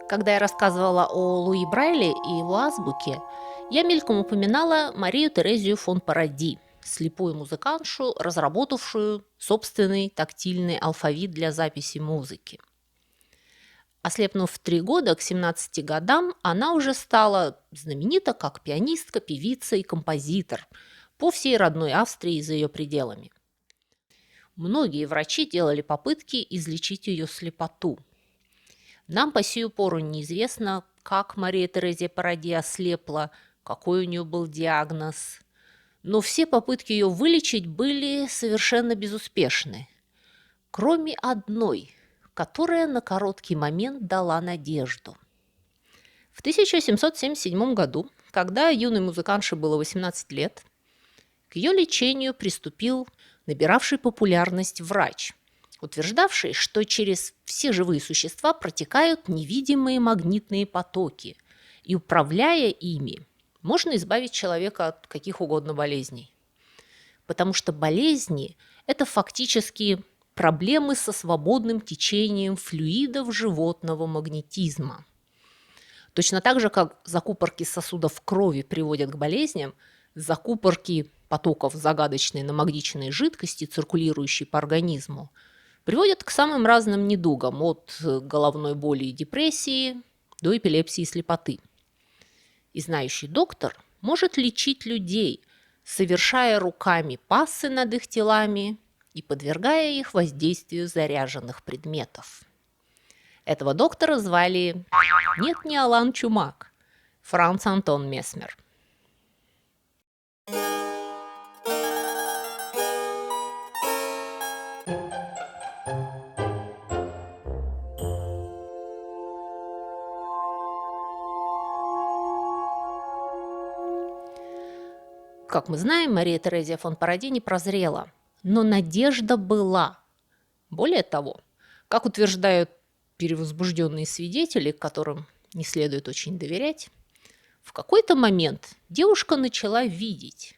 Когда я рассказывала о Луи Брайле и его азбуке, я мельком упоминала Марию Терезию фон Паради, слепую музыкантшу, разработавшую собственный тактильный алфавит для записи музыки. Ослепнув в 3 года, к 17 годам, она уже стала знаменита как пианистка, певица и композитор по всей родной Австрии и за ее пределами. Многие врачи делали попытки излечить ее слепоту. Нам по сию пору неизвестно, как Мария Терезия Паради ослепла, какой у нее был диагноз. Но все попытки ее вылечить были совершенно безуспешны. Кроме одной, которая на короткий момент дала надежду. В 1777 году, когда юной музыкантше было 18 лет, к ее лечению приступил набиравший популярность врач, утверждавший, что через все живые существа протекают невидимые магнитные потоки, и, управляя ими, можно избавить человека от каких угодно болезней. Потому что болезни – это фактически проблемы со свободным течением флюидов животного магнетизма. Точно так же, как закупорки сосудов крови приводят к болезням, закупорки потоков загадочной намагниченной жидкости, циркулирующей по организму, приводят к самым разным недугам, от головной боли и депрессии до эпилепсии и слепоты. И знающий доктор может лечить людей, совершая руками пассы над их телами и подвергая их воздействию заряженных предметов. Этого доктора звали не Алан Чумак, Франц Антон Месмер. Как мы знаем, Мария Терезия фон Паради не прозрела, но надежда была. Более того, как утверждают перевозбужденные свидетели, которым не следует очень доверять, в какой-то момент девушка начала видеть.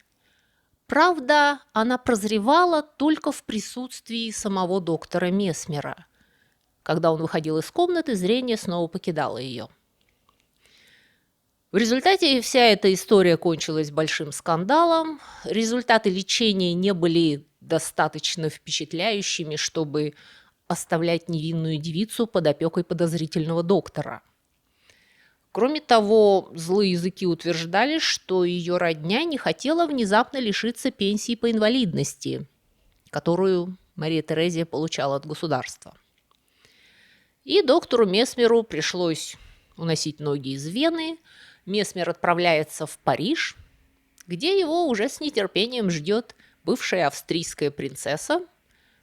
Правда, она прозревала только в присутствии самого доктора Месмера. Когда он выходил из комнаты, зрение снова покидало ее. В результате вся эта история кончилась большим скандалом. Результаты лечения не были достаточно впечатляющими, чтобы оставлять невинную девицу под опекой подозрительного доктора. Кроме того, злые языки утверждали, что ее родня не хотела внезапно лишиться пенсии по инвалидности, которую Мария Терезия получала от государства. И доктору Месмеру пришлось уносить ноги из Вены. Месмер отправляется в Париж, где его уже с нетерпением ждет бывшая австрийская принцесса,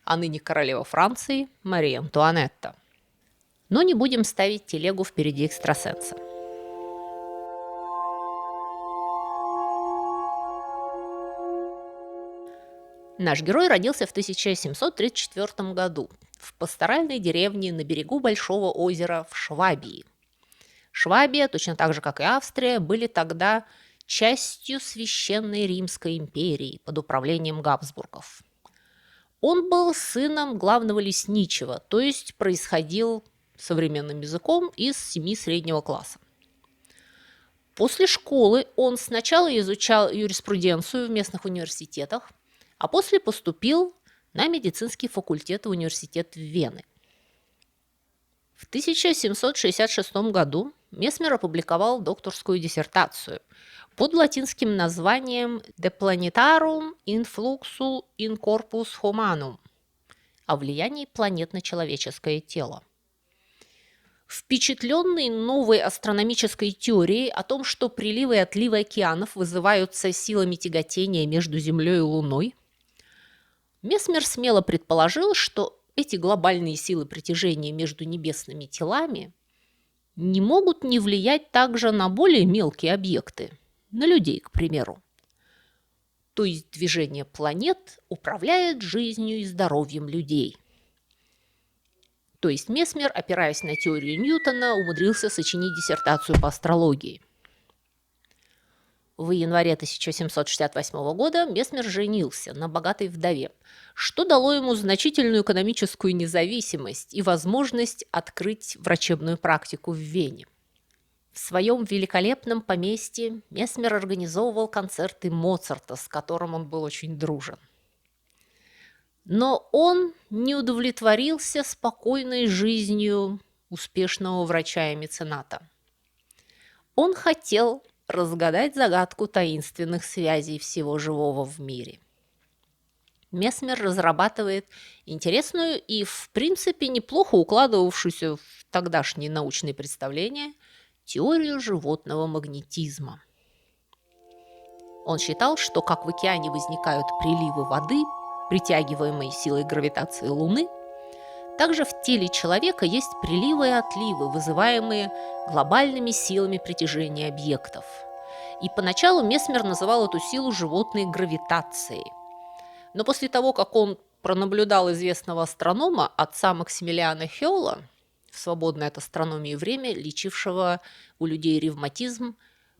а ныне королева Франции Мария Антуанетта. Но не будем ставить телегу впереди экстрасенса. Наш герой родился в 1734 году в пасторальной деревне на берегу Большого озера в Швабии. Швабия, точно так же, как и Австрия, были тогда частью Священной Римской империи под управлением Габсбургов. Он был сыном главного лесничего, то есть происходил современным языком из семьи среднего класса. После школы он сначала изучал юриспруденцию в местных университетах, а после поступил на медицинский факультет в университет Вены. В 1766 году Месмер опубликовал докторскую диссертацию под латинским названием «De planetarum influxu in corpus humanum» о влиянии планет на человеческое тело. Впечатленный новой астрономической теорией о том, что приливы и отливы океанов вызываются силами тяготения между Землей и Луной, Месмер смело предположил, что эти глобальные силы притяжения между небесными телами не могут не влиять также на более мелкие объекты, на людей, к примеру. То есть движение планет управляет жизнью и здоровьем людей. То есть Месмер, опираясь на теорию Ньютона, умудрился сочинить диссертацию по астрологии. В январе 1768 года Месмер женился на богатой вдове, что дало ему значительную экономическую независимость и возможность открыть врачебную практику в Вене. В своем великолепном поместье Месмер организовывал концерты Моцарта, с которым он был очень дружен. Но он не удовлетворился спокойной жизнью успешного врача и мецената. Он хотел разгадать загадку таинственных связей всего живого в мире. Месмер разрабатывает интересную и, в принципе, неплохо укладывавшуюся в тогдашние научные представления теорию животного магнетизма. Он считал, что как в океане возникают приливы воды, притягиваемой силой гравитации Луны, также в теле человека есть приливы и отливы, вызываемые глобальными силами притяжения объектов. И поначалу Месмер называл эту силу животной гравитацией. Но после того, как он пронаблюдал известного астронома, отца Максимилиана Хёла, в свободное от астрономии время, лечившего у людей ревматизм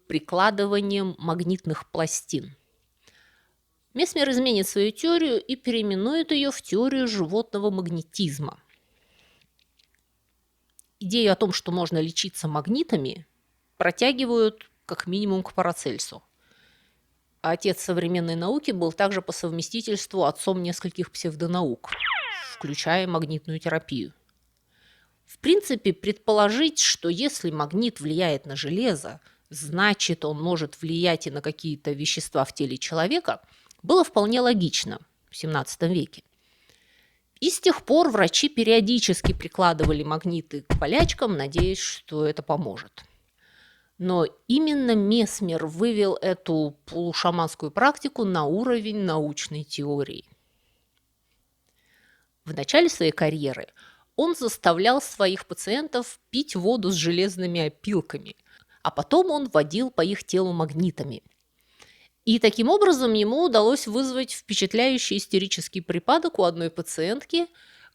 прикладыванием магнитных пластин, Месмер изменит свою теорию и переименует ее в теорию животного магнетизма. Идею о том, что можно лечиться магнитами, протягивают как минимум к Парацельсу. А отец современной науки был также по совместительству отцом нескольких псевдонаук, включая магнитную терапию. В принципе, предположить, что если магнит влияет на железо, значит, он может влиять и на какие-то вещества в теле человека, было вполне логично в XVII веке. И с тех пор врачи периодически прикладывали магниты к болячкам, надеясь, что это поможет. Но именно Месмер вывел эту полушаманскую практику на уровень научной теории. В начале своей карьеры он заставлял своих пациентов пить воду с железными опилками, а потом он водил по их телу магнитами. И таким образом ему удалось вызвать впечатляющий истерический припадок у одной пациентки,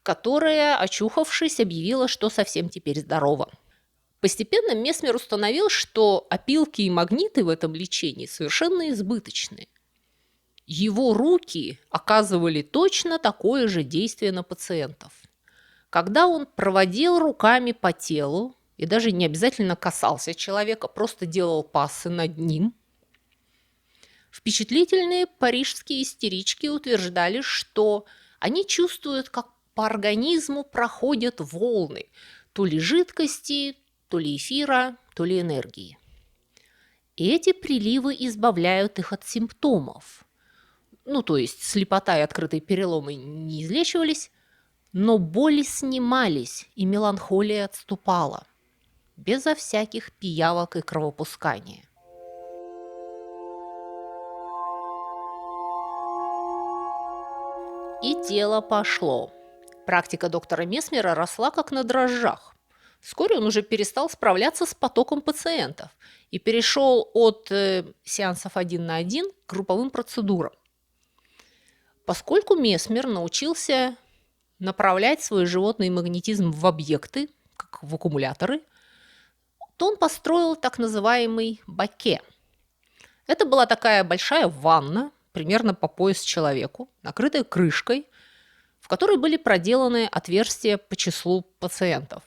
которая, очухавшись, объявила, что совсем теперь здорова. Постепенно Месмер установил, что опилки и магниты в этом лечении совершенно избыточны. Его руки оказывали точно такое же действие на пациентов. Когда он проводил руками по телу, и даже не обязательно касался человека, просто делал пассы над ним, впечатлительные парижские истерички утверждали, что они чувствуют, как по организму проходят волны, то ли жидкости, то ли эфира, то ли энергии. И эти приливы избавляют их от симптомов. То есть слепота и открытые переломы не излечивались, но боли снимались, и меланхолия отступала, безо всяких пиявок и кровопускания. И дело пошло. Практика доктора Месмера росла как на дрожжах. Вскоре он уже перестал справляться с потоком пациентов и перешел от сеансов 1 на 1 к групповым процедурам. Поскольку Месмер научился направлять свой животный магнетизм в объекты, как в аккумуляторы, то он построил так называемый баке. Это была такая большая ванна, примерно по пояс человеку, накрытая крышкой, в которой были проделаны отверстия по числу пациентов.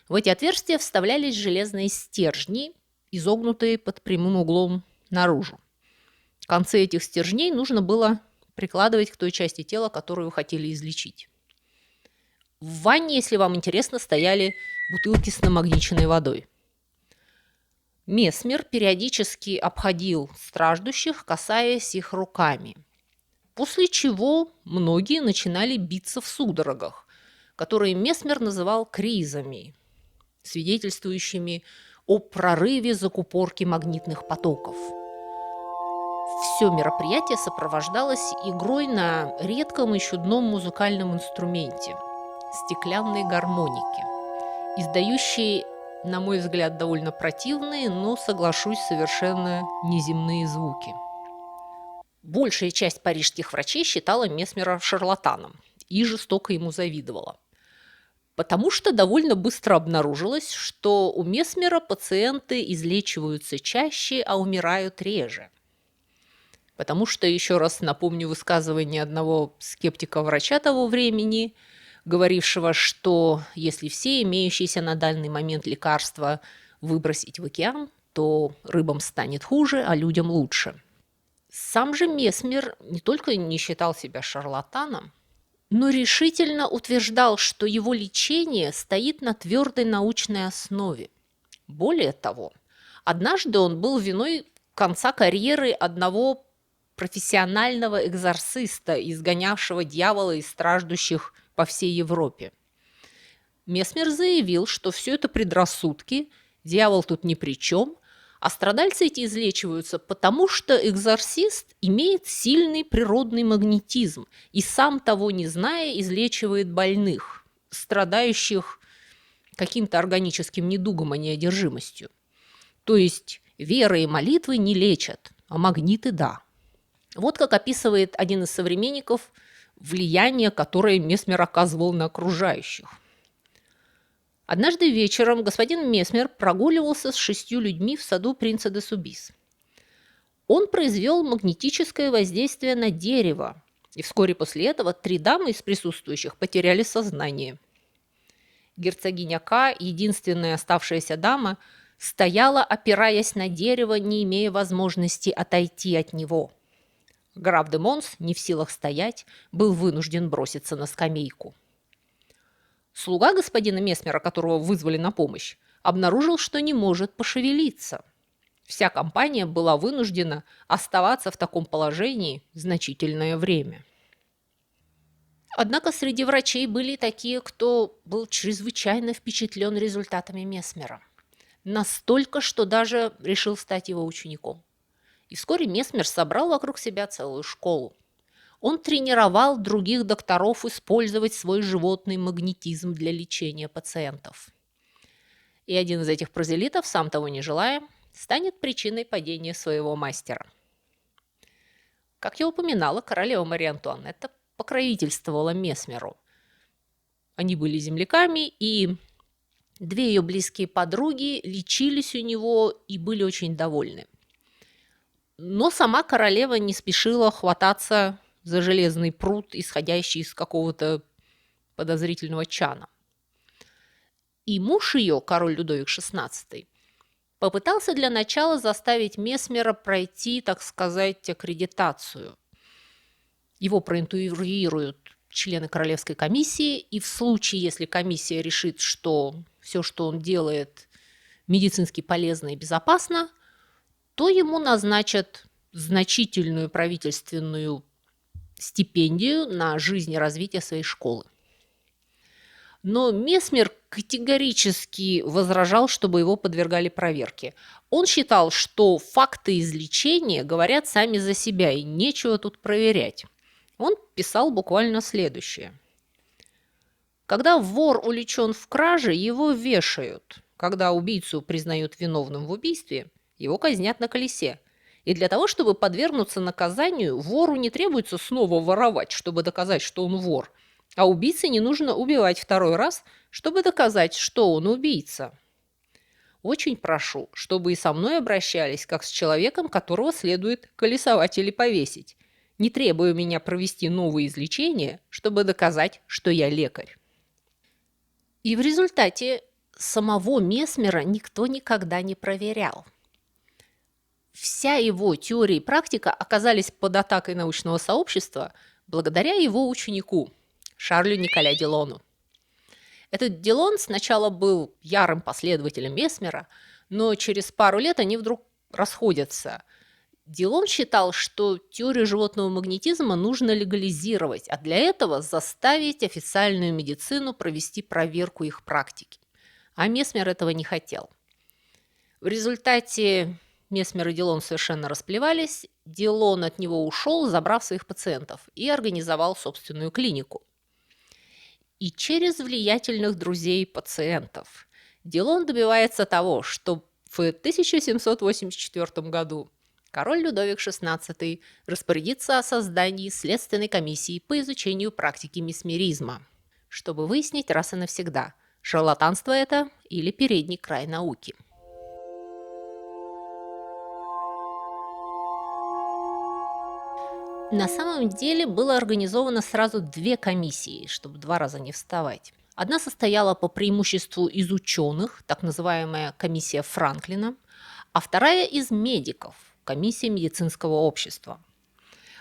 В эти отверстия вставлялись железные стержни, изогнутые под прямым углом наружу. Концы этих стержней нужно было прикладывать к той части тела, которую вы хотели излечить. В ванне, если вам интересно, стояли бутылки с намагниченной водой. Месмер периодически обходил страждущих, касаясь их руками, после чего многие начинали биться в судорогах, которые Месмер называл кризами, свидетельствующими о прорыве закупорки магнитных потоков. Все мероприятие сопровождалось игрой на редком и чудном музыкальном инструменте – стеклянной гармонике, издающей, на мой взгляд, довольно противные, но, соглашусь, совершенно неземные звуки. Большая часть парижских врачей считала Месмера шарлатаном и жестоко ему завидовала. Потому что довольно быстро обнаружилось, что у Месмера пациенты излечиваются чаще, а умирают реже. Потому что, еще раз напомню высказывание одного скептика-врача того времени, говорившего, что если все имеющиеся на данный момент лекарства выбросить в океан, то рыбам станет хуже, а людям лучше. Сам же Месмер не только не считал себя шарлатаном, но решительно утверждал, что его лечение стоит на твердой научной основе. Более того, однажды он был виной конца карьеры одного профессионального экзорциста, изгонявшего дьявола из страждущих по всей Европе. Месмер заявил, что все это предрассудки, дьявол тут ни при чем, а страдальцы эти излечиваются потому, что экзорцист имеет сильный природный магнетизм и, сам того не зная, излечивает больных, страдающих каким-то органическим недугом, а не одержимостью. То есть вера и молитвы не лечат, а магниты – да. Вот как описывает один из современников влияние, которое Месмер оказывал на окружающих. Однажды вечером господин Месмер прогуливался с 6 людьми в саду принца де Субис. Он произвел магнетическое воздействие на дерево, и вскоре после этого 3 дамы из присутствующих потеряли сознание. Герцогиня К, единственная оставшаяся дама, стояла, опираясь на дерево, не имея возможности отойти от него. Граф де Монс, не в силах стоять, был вынужден броситься на скамейку. Слуга господина Месмера, которого вызвали на помощь, обнаружил, что не может пошевелиться. Вся компания была вынуждена оставаться в таком положении значительное время. Однако среди врачей были такие, кто был чрезвычайно впечатлен результатами Месмера. Настолько, что даже решил стать его учеником. И вскоре Месмер собрал вокруг себя целую школу. Он тренировал других докторов использовать свой животный магнетизм для лечения пациентов. И один из этих прозелитов, сам того не желая, станет причиной падения своего мастера. Как я упоминала, королева Мария Антуанетта покровительствовала Месмеру. Они были земляками, и 2 ее близкие подруги лечились у него и были очень довольны. Но сама королева не спешила хвататься за железный пруд, исходящий из какого-то подозрительного чана. И муж ее, король Людовик XVI, попытался для начала заставить Месмера пройти, так сказать, аккредитацию. Его проинтервьюируют члены королевской комиссии, и в случае, если комиссия решит, что все, что он делает, медицински полезно и безопасно, то ему назначат значительную правительственную стипендию на жизнь и развитие своей школы. Но Месмер категорически возражал, чтобы его подвергали проверке. Он считал, что факты излечения говорят сами за себя, и нечего тут проверять. Он писал буквально следующее. Когда вор уличен в краже, его вешают. Когда убийцу признают виновным в убийстве, его казнят на колесе. И для того, чтобы подвергнуться наказанию, вору не требуется снова воровать, чтобы доказать, что он вор. А убийце не нужно убивать 2-й раз, чтобы доказать, что он убийца. Очень прошу, чтобы и со мной обращались, как с человеком, которого следует колесовать или повесить, не требуя меня провести новые излечения, чтобы доказать, что я лекарь. И в результате самого Месмера никто никогда не проверял. Вся его теория и практика оказались под атакой научного сообщества благодаря его ученику Шарлю Николя Делону. Этот Делон сначала был ярым последователем Месмера, но через пару лет они вдруг расходятся. Делон считал, что теорию животного магнетизма нужно легализировать, а для этого заставить официальную медицину провести проверку их практики. А Месмер этого не хотел. В результате Месмер и Делон совершенно расплевались, Делон от него ушел, забрав своих пациентов, и организовал собственную клинику. И через влиятельных друзей пациентов Делон добивается того, что в 1784 году король Людовик XVI распорядится о создании Следственной комиссии по изучению практики месмеризма, чтобы выяснить раз и навсегда, шарлатанство это или передний край науки. На самом деле было организовано сразу две комиссии, чтобы два раза не вставать. Одна состояла по преимуществу из ученых, так называемая комиссия Франклина, а вторая из медиков, комиссия медицинского общества.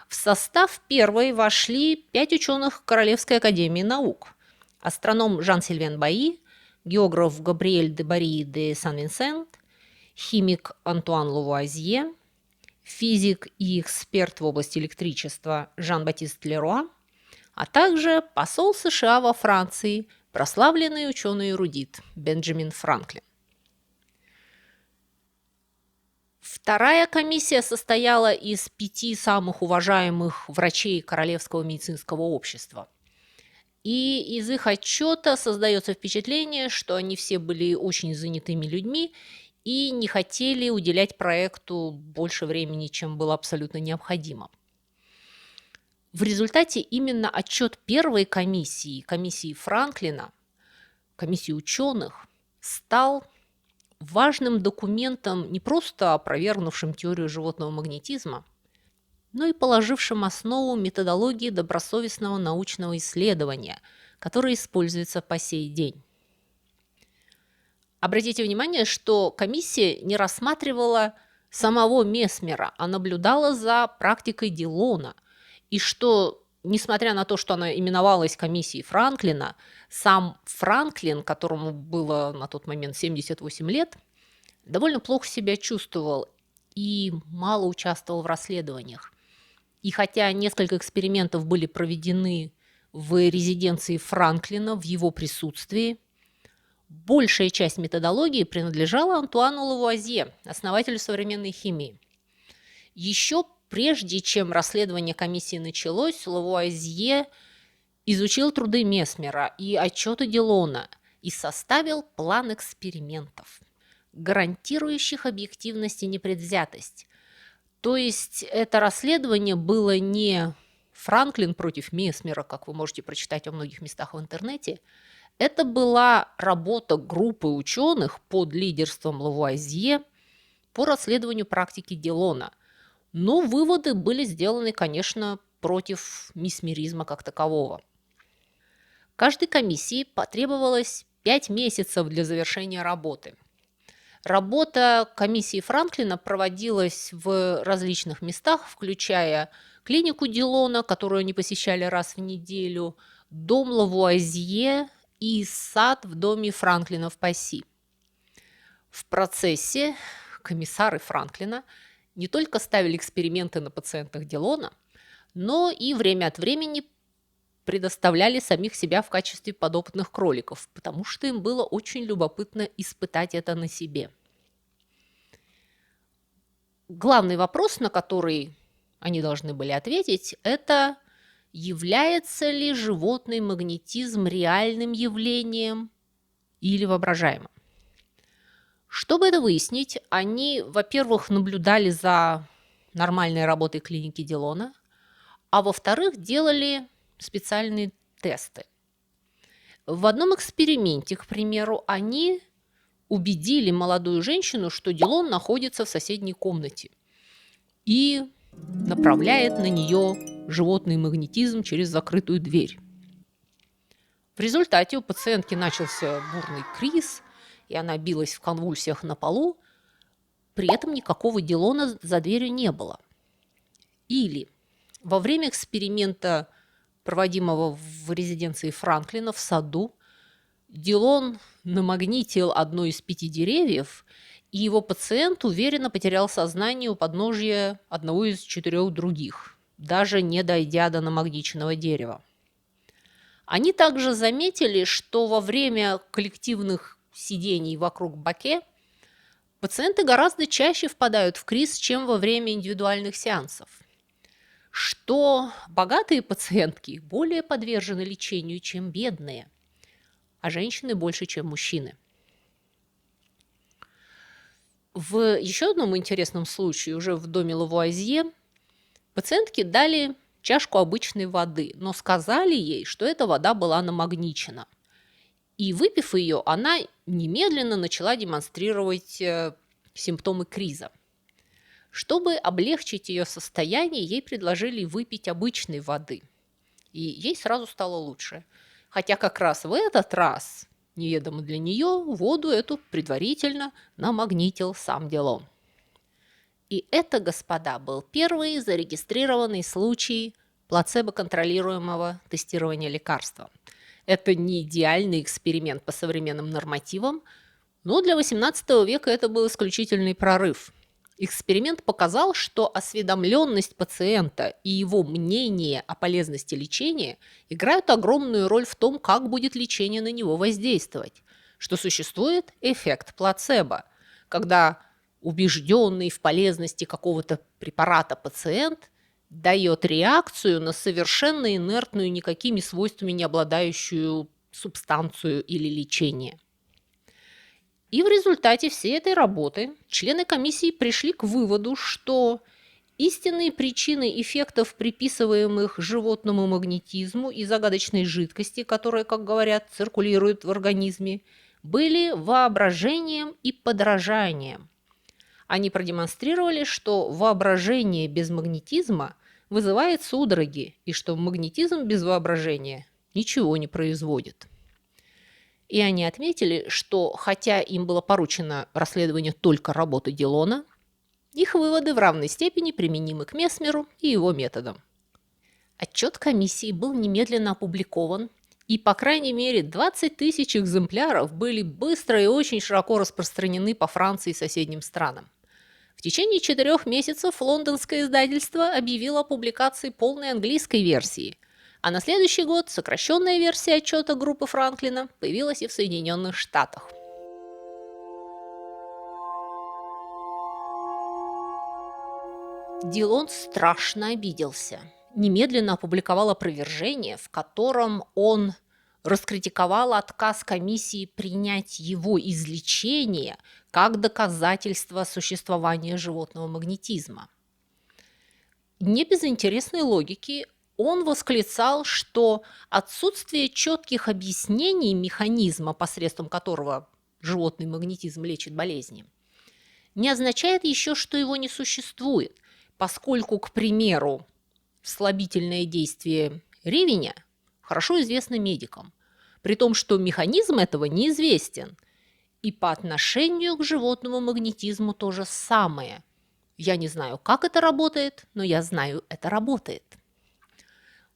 В состав первой вошли 5 ученых Королевской академии наук: астроном Жан-Сильвен Баи, географ Габриэль де Бари де Сан-Винсент, химик Антуан Лавуазье, физик и эксперт в области электричества Жан-Батист Леруа, а также посол США во Франции, прославленный ученый-эрудит Бенджамин Франклин. Вторая комиссия состояла из 5 самых уважаемых врачей Королевского медицинского общества. И из их отчета создается впечатление, что они все были очень занятыми людьми и не хотели уделять проекту больше времени, чем было абсолютно необходимо. В результате именно отчет первой комиссии, комиссии Франклина, комиссии ученых, стал важным документом, не просто опровергнувшим теорию животного магнетизма, но и положившим основу методологии добросовестного научного исследования, которая используется по сей день. Обратите внимание, что комиссия не рассматривала самого Месмера, а наблюдала за практикой Дилона, и что, несмотря на то, что она именовалась комиссией Франклина, сам Франклин, которому было на тот момент 78 лет, довольно плохо себя чувствовал и мало участвовал в расследованиях. И хотя несколько экспериментов были проведены в резиденции Франклина в его присутствии, большая часть методологии принадлежала Антуану Лавуазье, основателю современной химии. Еще прежде, чем расследование комиссии началось, Лавуазье изучил труды Месмера и отчеты Дилона и составил план экспериментов, гарантирующих объективность и непредвзятость. То есть это расследование было не Франклин против Месмера, как вы можете прочитать во многих местах в интернете. Это была работа группы ученых под лидерством Лавуазье по расследованию практики Дилона. Но выводы были сделаны, конечно, против месмеризма как такового. Каждой комиссии потребовалось 5 месяцев для завершения работы. Работа комиссии Франклина проводилась в различных местах, включая клинику Дилона, которую они посещали раз в неделю, дом Лавуазье и сад в доме Франклина в Пасси. В процессе комиссары Франклина не только ставили эксперименты на пациентах Дилона, но и время от времени предоставляли самих себя в качестве подопытных кроликов, потому что им было очень любопытно испытать это на себе. Главный вопрос, на который они должны были ответить, это: является ли животный магнетизм реальным явлением или воображаемым? Чтобы это выяснить, они, во-первых, наблюдали за нормальной работой клиники Дилона, а во-вторых, делали специальные тесты. В одном эксперименте, к примеру, они убедили молодую женщину, что Дилон находится в соседней комнате и направляет на нее животный магнетизм через закрытую дверь. В результате у пациентки начался бурный криз, и она билась в конвульсиях на полу, при этом никакого Дилона за дверью не было. Или во время эксперимента, проводимого в резиденции Франклина в саду, Дилон намагнитил одно из 5 деревьев, и его пациент уверенно потерял сознание у подножия одного из 4 других, даже не дойдя до намагниченного дерева. Они также заметили, что во время коллективных сидений вокруг баке пациенты гораздо чаще впадают в криз, чем во время индивидуальных сеансов, что богатые пациентки более подвержены лечению, чем бедные, а женщины больше, чем мужчины. В еще одном интересном случае, уже в доме Лавуазье, пациентке дали чашку обычной воды, но сказали ей, что эта вода была намагничена. И выпив ее, она немедленно начала демонстрировать симптомы криза. Чтобы облегчить ее состояние, ей предложили выпить обычной воды. И ей сразу стало лучше. Хотя как раз в этот раз, неведомо для нее, воду эту предварительно намагнитил сам Делон. И это, господа, был первый зарегистрированный случай плацебо-контролируемого тестирования лекарства. Это не идеальный эксперимент по современным нормативам, но для XVIII века это был исключительный прорыв. Эксперимент показал, что осведомленность пациента и его мнение о полезности лечения играют огромную роль в том, как будет лечение на него воздействовать, что существует эффект плацебо, когда убежденный в полезности какого-то препарата пациент дает реакцию на совершенно инертную, никакими свойствами не обладающую субстанцию или лечение. И в результате всей этой работы члены комиссии пришли к выводу, что истинные причины эффектов, приписываемых животному магнетизму и загадочной жидкости, которая, как говорят, циркулирует в организме, были воображением и подражанием. Они продемонстрировали, что воображение без магнетизма вызывает судороги, и что магнетизм без воображения ничего не производит. И они отметили, что хотя им было поручено расследование только работы Делона, их выводы в равной степени применимы к Месмеру и его методам. Отчет комиссии был немедленно опубликован, и по крайней мере 20 тысяч экземпляров были быстро и очень широко распространены по Франции и соседним странам. В течение 4 месяцев лондонское издательство объявило о публикации полной английской версии, а на следующий год сокращенная версия отчета группы Франклина появилась и в Соединенных Штатах. Делон страшно обиделся. Немедленно опубликовал опровержение, в котором он раскритиковал отказ комиссии принять его излечение как доказательство существования животного магнетизма. Не без интересной логики он восклицал, что отсутствие четких объяснений механизма, посредством которого животный магнетизм лечит болезни, не означает еще, что его не существует, поскольку, к примеру, слабительное действие ревеня хорошо известно медикам, при том, что механизм этого неизвестен. И по отношению к животному магнетизму то же самое. Я не знаю, как это работает, но я знаю, это работает.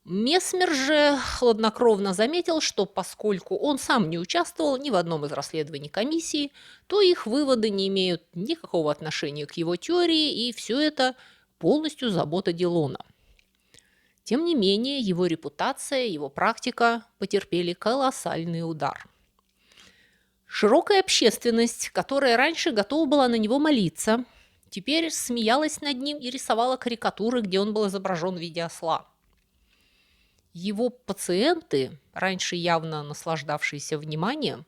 Месмер же хладнокровно заметил, что поскольку он сам не участвовал ни в одном из расследований комиссии, то их выводы не имеют никакого отношения к его теории, и все это полностью забота Делона. Тем не менее, его репутация, его практика потерпели колоссальный удар. Широкая общественность, которая раньше готова была на него молиться, теперь смеялась над ним и рисовала карикатуры, где он был изображен в виде осла. Его пациенты, раньше явно наслаждавшиеся вниманием,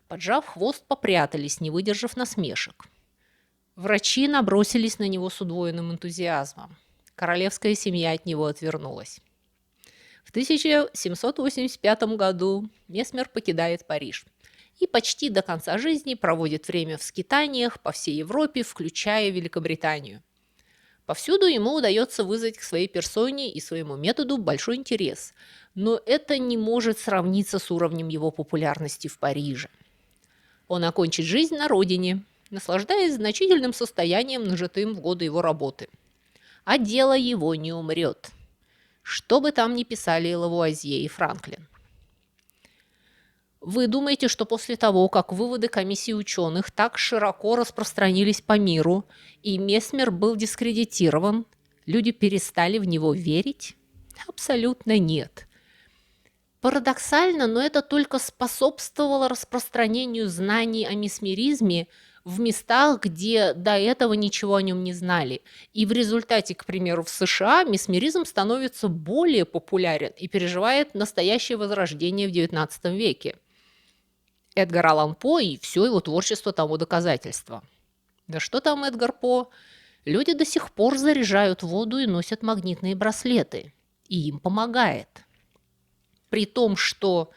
поджав хвост, попрятались, не выдержав насмешек. Врачи набросились на него с удвоенным энтузиазмом. Королевская семья от него отвернулась. В 1785 году Месмер покидает Париж и почти до конца жизни проводит время в скитаниях по всей Европе, включая Великобританию. Повсюду ему удается вызвать к своей персоне и своему методу большой интерес, но это не может сравниться с уровнем его популярности в Париже. Он окончит жизнь на родине, наслаждаясь значительным состоянием, нажитым в годы его работы. А дело его не умрет, что бы там ни писали Лавуазье и Франклин. Вы думаете, что после того, как выводы комиссии ученых так широко распространились по миру, и Месмер был дискредитирован, люди перестали в него верить? Абсолютно нет. Парадоксально, но это только способствовало распространению знаний о месмеризме в местах, где до этого ничего о нем не знали. И в результате, к примеру, в США месмеризм становится более популярен и переживает настоящее возрождение в XIX веке. Эдгар Аллан По и все его творчество тому доказательство. Да что там Эдгар По? Люди до сих пор заряжают воду и носят магнитные браслеты. И им помогает. При том, что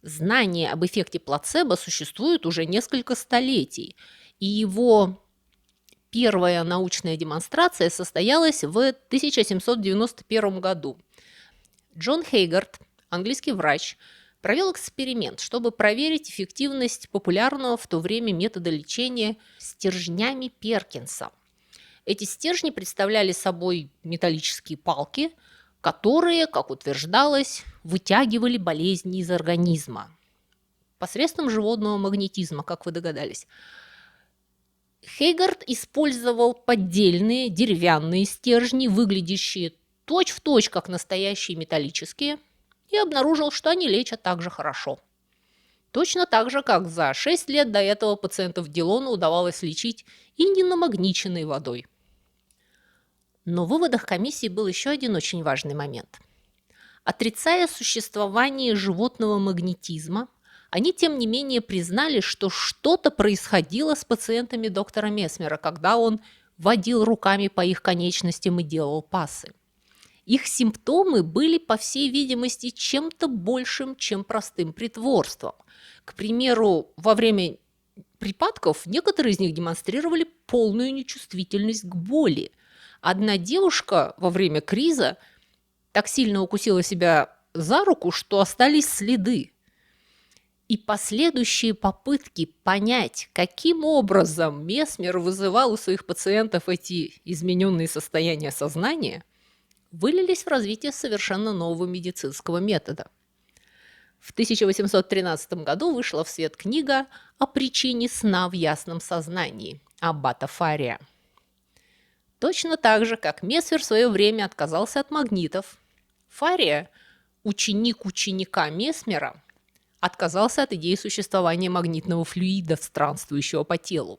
знание об эффекте плацебо существует уже несколько столетий, и его Первая научная демонстрация состоялась в 1791 году. Джон Хейгард, английский врач, провел эксперимент, чтобы проверить эффективность популярного в то время метода лечения стержнями Перкинса. Эти стержни представляли собой металлические палки, которые, как утверждалось, вытягивали болезни из организма посредством животного магнетизма, как вы догадались. Хейгард использовал поддельные деревянные стержни, выглядящие точь-в-точь, как настоящие металлические, и обнаружил, что они лечат так же хорошо. Точно так же, как за 6 лет до этого пациентов Дилона удавалось лечить и ненамагниченной водой. Но в выводах комиссии был еще один очень важный момент. Отрицая существование животного магнетизма, они, тем не менее, признали, что что-то происходило с пациентами доктора Месмера, когда он водил руками по их конечностям и делал пассы. Их симптомы были, по всей видимости, чем-то большим, чем простым притворством. К примеру, во время припадков некоторые из них демонстрировали полную нечувствительность к боли. Одна девушка во время криза так сильно укусила себя за руку, что остались следы. И последующие попытки понять, каким образом Месмер вызывал у своих пациентов эти измененные состояния сознания, вылились в развитие совершенно нового медицинского метода. В 1813 году вышла в свет книга о причине сна в ясном сознании аббата Фария. Точно так же, как Месмер в свое время отказался от магнитов, Фария, ученик ученика Месмера, отказался от идеи существования магнитного флюида, странствующего по телу,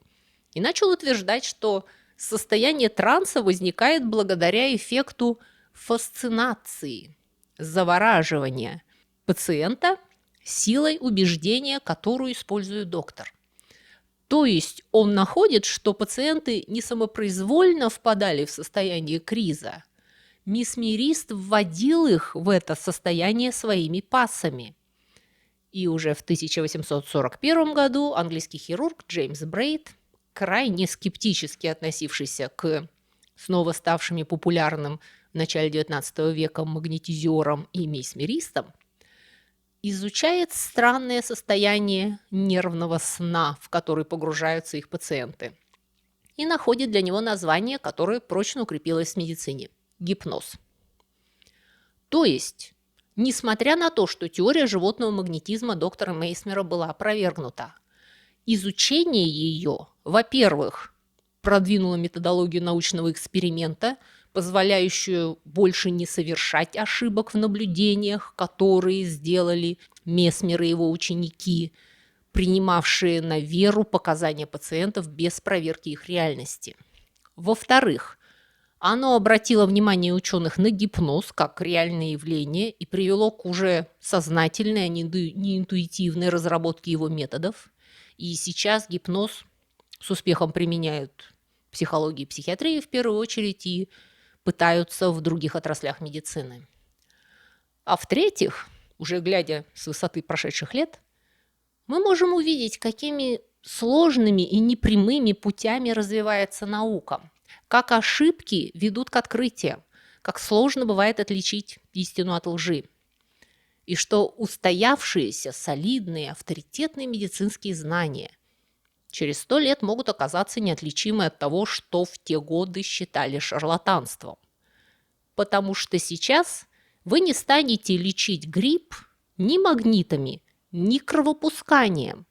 и начал утверждать, что состояние транса возникает благодаря эффекту фасцинации, завораживания пациента силой убеждения, которую использует доктор. То есть он находит, что пациенты не самопроизвольно впадали в состояние криза. Месмерист вводил их в это состояние своими пассами. И уже в 1841 году английский хирург Джеймс Брейд, крайне скептически относившийся к снова ставшими популярным в начале XIX века магнетизерам и месмеристам, изучает странное состояние нервного сна, в который погружаются их пациенты, и находит для него название, которое прочно укрепилось в медицине – гипноз. То есть, несмотря на то, что теория животного магнетизма доктора Месмера была опровергнута, изучение ее, во-первых, продвинуло методологию научного эксперимента, позволяющую больше не совершать ошибок в наблюдениях, которые сделали Месмер и его ученики, принимавшие на веру показания пациентов без проверки их реальности. Во-вторых, оно обратило внимание ученых на гипноз как реальное явление и привело к уже сознательной, а не интуитивной разработке его методов. И сейчас гипноз с успехом применяют в психологии и психиатрии в первую очередь и пытаются в других отраслях медицины. А в-третьих, уже глядя с высоты прошедших лет, мы можем увидеть, какими сложными и непрямыми путями развивается наука, как ошибки ведут к открытиям, как сложно бывает отличить истину от лжи, и что устоявшиеся, солидные, авторитетные медицинские знания через 100 лет могут оказаться неотличимы от того, что в те годы считали шарлатанством. Потому что сейчас вы не станете лечить грипп ни магнитами, ни кровопусканием.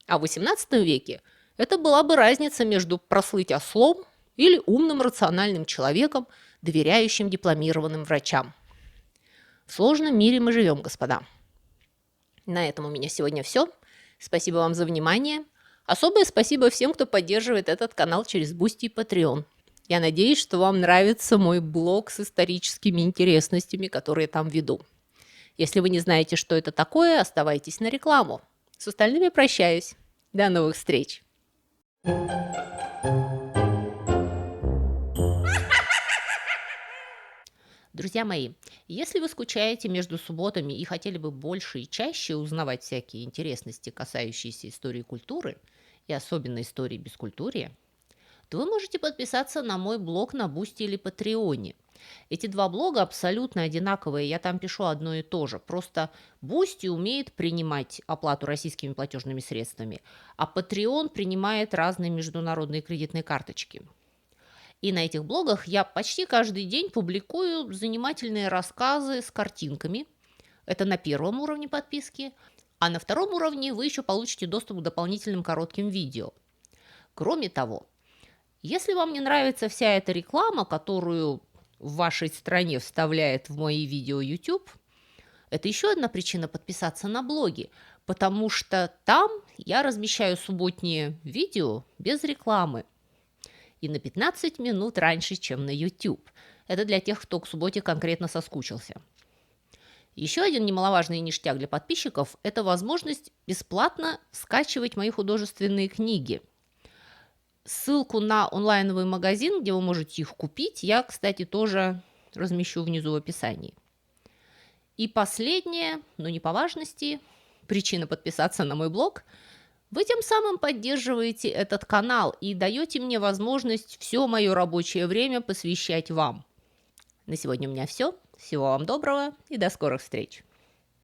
А в XVIII веке это была бы разница между прослыть ослом или умным рациональным человеком, доверяющим дипломированным врачам. В сложном мире мы живем, господа. На этом у меня сегодня все. Спасибо вам за внимание. Особое спасибо всем, кто поддерживает этот канал через Boosty и Patreon. Я надеюсь, что вам нравится мой блог с историческими интересностями, которые там веду. Если вы не знаете, что это такое, оставайтесь на рекламу. С остальными прощаюсь. До новых встреч! Друзья мои, если вы скучаете между субботами и хотели бы больше и чаще узнавать всякие интересности, касающиеся истории и культуры, и особенно истории бескультурья, то вы можете подписаться на мой блог на Бусти или Патреоне. Эти два блога абсолютно одинаковые, я там пишу одно и то же. Просто Бусти умеет принимать оплату российскими платежными средствами, а Patreon принимает разные международные кредитные карточки. И на этих блогах я почти каждый день публикую занимательные рассказы с картинками. Это на первом уровне подписки. А на втором уровне вы еще получите доступ к дополнительным коротким видео. Кроме того, если вам не нравится вся эта реклама, которую в вашей стране вставляет в мои видео YouTube, это еще одна причина подписаться на блоги, потому что там я размещаю субботние видео без рекламы и на 15 минут раньше, чем на YouTube. Это для тех, кто к субботе конкретно соскучился. Еще один немаловажный ништяк для подписчиков – это возможность бесплатно скачивать мои художественные книги. Ссылку на онлайновый магазин, где вы можете их купить, я, кстати, тоже размещу внизу в описании. И последнее, но не по важности, причина подписаться на мой блог – вы тем самым поддерживаете этот канал и даете мне возможность все мое рабочее время посвящать вам. На сегодня у меня все. Всего вам доброго и до скорых встреч!